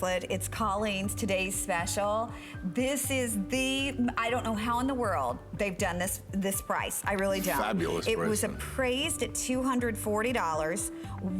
bracelet. It's Colleen's today's special. This is the, I don't know how in the world they've done this price. I really don't. Fabulous It bracelet. was appraised at $240.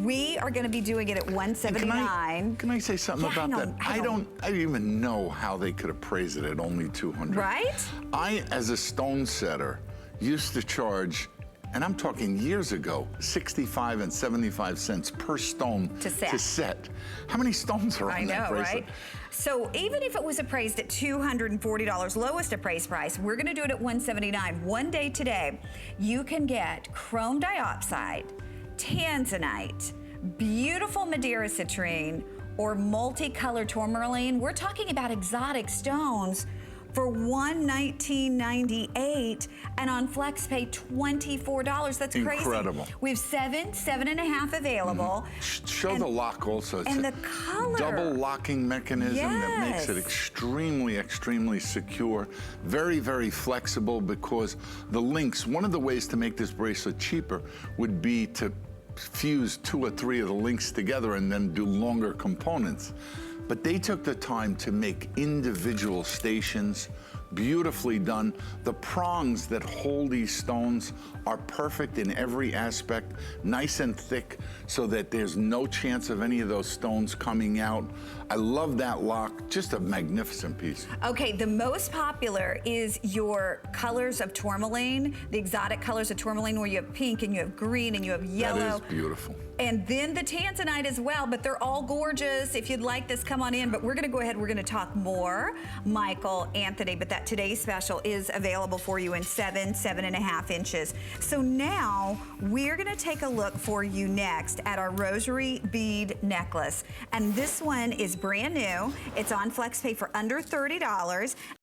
We are going to be doing it at $179. Can I say something about that? I don't even know how they could appraise it at only $200. Right? I, as a stone setter, used to charge, and I'm talking years ago, 65 and 75 cents per stone to set. How many stones are on that bracelet? Right? So even if it was appraised at $240, lowest appraised price, we're gonna do it at $179. One day today, you can get chrome diopside, tanzanite, beautiful Madeira citrine, or multicolored tourmaline. We're talking about exotic stones for $119.98, and on FlexPay, $24. That's crazy. Incredible. We have 7.5 available. Show the lock also. It's and the color. Double locking mechanism that makes it extremely, extremely secure. Very, very flexible, because the links, one of the ways to make this bracelet cheaper would be to fuse 2 or 3 of the links together and then do longer components. But they took the time to make individual stations, beautifully done. The prongs that hold these stones are perfect in every aspect, nice and thick, so that there's no chance of any of those stones coming out. I love that lock, just a magnificent piece. Okay, the most popular is your colors of tourmaline, the exotic colors of tourmaline, where you have pink and you have green and you have yellow. That is beautiful. And then the tanzanite as well, but they're all gorgeous. If you'd like this, come on in. But we're gonna go ahead, we're gonna talk more, Michael, Anthony, but that today's special is available for you in 7.5 inches. So now we're gonna take a look for you next at our rosary bead necklace. And this one is brand new. It's on FlexPay for under $30.